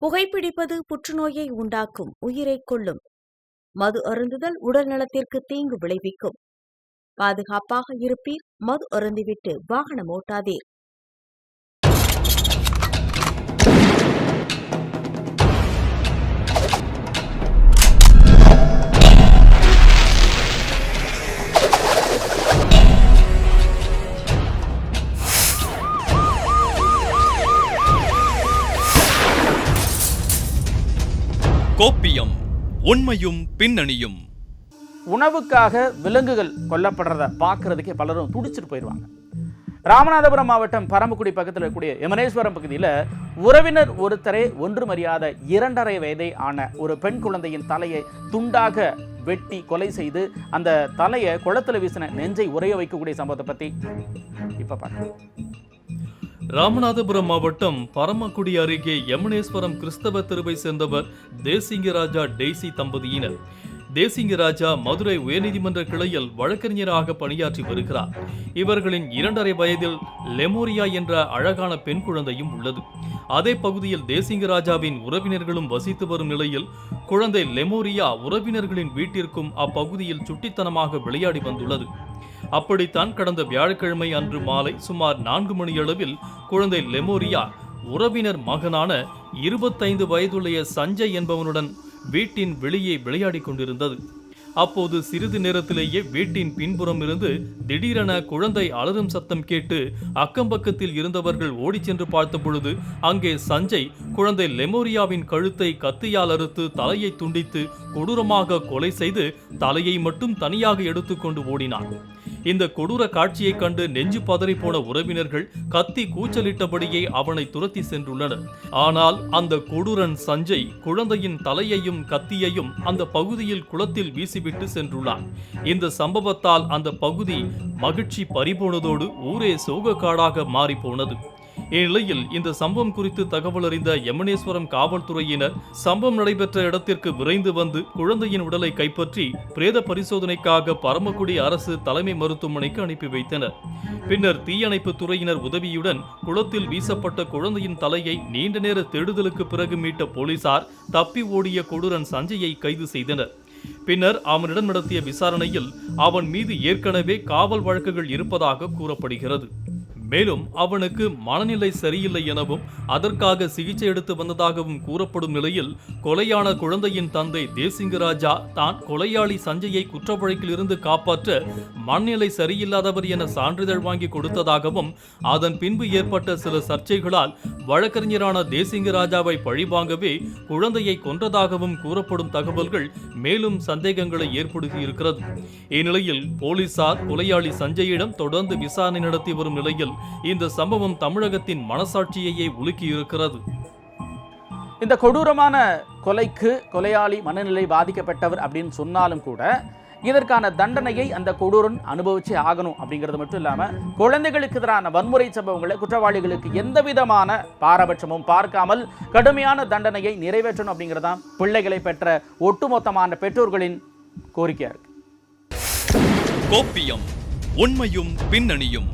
புகைப்பிடிப்பது புற்றுநோயை உண்டாக்கும், உயிரைக் கொல்லும். மது அருந்துதல் உடல் நலத்திற்கு தீங்கு விளைவிக்கும். பாதுகாப்பாக இருப்பீர், மது அருந்திவிட்டு வாகனம் ஓட்டாதீர். கோப்பியம், உண்மையும் பின்னணியும். உணவுக்காக விலங்குகள் கொல்லப்படுறத பார்க்கறதுக்கே பலரும் துடிச்சிட்டு போயிடுவாங்க. ராமநாதபுரம் மாவட்டம் பரமக்குடி பக்கத்தில் இருக்கக்கூடிய யமனேஸ்வரம் பகுதியில் உறவினர் ஒருத்தரே ஒன்றுமறியாத 2.5 வயதை ஆன ஒரு பெண் குழந்தையின் தலையை துண்டாக வெட்டி கொலை செய்து அந்த தலையை குளத்தில் வீசின நெஞ்சை உறைய வைக்கக்கூடிய சம்பவத்தை பற்றி இப்போ பார்க்கலாம். ராமநாதபுரம் மாவட்டம் பரமக்குடி அருகே யமுனேஸ்வரம் கிறிஸ்தவ தெருவை சேர்ந்தவர் தேசிங்கராஜா டெய்சி தம்பதியினர். தேசிங்கராஜா மதுரை உயர்நீதிமன்ற கிளையில் வழக்கறிஞராக பணியாற்றி வருகிறார். இவர்களின் 2.5 வயதில் லெமோரியா என்ற அழகான பெண் குழந்தையும் உள்ளது. அதே பகுதியில் தேசிங்கராஜாவின் உறவினர்களும் வசித்து வரும் நிலையில் குழந்தை லெமோரியா உறவினர்களின் வீட்டிற்கும் அப்பகுதியில் சுட்டித்தனமாக விளையாடி வந்துள்ளது. அப்படித்தான் கடந்த வியாழக்கிழமை அன்று மாலை சுமார் 4 மணியளவில் குழந்தை லெமோரியா உறவினர் மகனான 25 வயதுடைய சஞ்சய் என்பவனுடன் வீட்டின் வெளியே விளையாடி கொண்டிருந்தது. அப்போது சிறிது நேரத்திலேயே வீட்டின் பின்புறம் இருந்து திடீரென குழந்தை அலறும் சத்தம் கேட்டு அக்கம்பக்கத்தில் இருந்தவர்கள் ஓடி சென்று பார்த்த பொழுது அங்கே சஞ்சய் குழந்தை லெமோரியாவின் கழுத்தை கத்தியால் அறுத்து தலையை துண்டித்து கொடூரமாக கொலை செய்து தலையை மட்டும் தனியாக எடுத்துக்கொண்டு ஓடினான். இந்த கொடூர காட்சியை கண்டு நெஞ்சு பதறி போன உறவினர்கள் கத்தி கூச்சலிட்டபடியே அவனை துரத்தி சென்றுள்ளனர். ஆனால் அந்த கொடூரன் சஞ்சய் குழந்தையின் தலையையும் கத்தியையும் அந்த பகுதியில் குளத்தில் வீசிவிட்டு சென்றுள்ளான். இந்த சம்பவத்தால் அந்த பகுதி மகிழ்ச்சி பறிபோனதோடு ஊரே சோகக்காடாக மாறி போனது. இந்நிலையில் இந்த சம்பவம் குறித்து தகவல் அறிந்த யமுனேஸ்வரம் காவல்துறையினர் சம்பவம் நடைபெற்ற இடத்திற்கு விரைந்து வந்து குழந்தையின் உடலை கைப்பற்றி பிரேத பரிசோதனைக்காக பரமக்குடி அரசு தலைமை மருத்துவமனைக்கு அனுப்பி வைத்தனர். பின்னர் தீயணைப்பு துறையினர் உதவியுடன் குளத்தில் வீசப்பட்ட குழந்தையின் தலையை நீண்ட நேர தேடுதலுக்கு பிறகு மீட்ட போலீசார் தப்பி ஓடிய கொடூரன் சஞ்சயை கைது செய்தனர். பின்னர் அவனிடம் நடத்திய விசாரணையில் அவன் மீது ஏற்கனவே காவல் வழக்குகள் இருப்பதாக கூறப்படுகிறது. மேலும் அவனுக்கு மனநிலை சரியில்லை எனவும் அதற்காக சிகிச்சை எடுத்து வந்ததாகவும் கூறப்படும் நிலையில் கொலையான குழந்தையின் தந்தை தேசிங்கராஜா தான் கொலையாளி சஞ்சயை குற்ற வழக்கில் இருந்து காப்பாற்ற மனநிலை சரியில்லாதவர் என சான்றிதழ் வாங்கி கொடுத்ததாகவும் அதன் பின்பு ஏற்பட்ட சில சர்ச்சைகளால் வழக்கறிஞரான தேசிங்கராஜாவை பழிவாங்கவே குழந்தையை கொன்றதாகவும் கூறப்படும் தகவல்கள் மேலும் சந்தேகங்களை ஏற்படுத்தியிருக்கிறது. இந்நிலையில் போலீசார் கொலையாளி சஞ்சயிடம் தொடர்ந்து விசாரணை நடத்தி வரும் நிலையில் இந்த சம்பவம் தமிழகத்தின் மனசாட்சியையே உலுக்கியிருக்கிறது. இந்த கொடூரமான கொலைக்கு கொலையாளி மனநிலை பாதிக்கப்பட்டவர் அப்படின்னு சொன்னாலும் கூட இதற்கான தண்டனையை அந்த கொடூரன் அனுபவிச்சே ஆகணும் அப்படிங்கிறது மட்டும் இல்லாமல் குழந்தைகளுக்கு எதிரான வன்முறை சம்பவங்களை குற்றவாளிகளுக்கு எந்த விதமான பாரபட்சமும் பார்க்காமல் கடுமையான தண்டனையை நிறைவேற்றணும் அப்படிங்கிறதான் பிள்ளைகளை பெற்ற ஒட்டுமொத்தமான பெற்றோர்களின் கோரிக்கையா இருக்கு. கோப்பியம், உண்மையும் பின்னணியும்.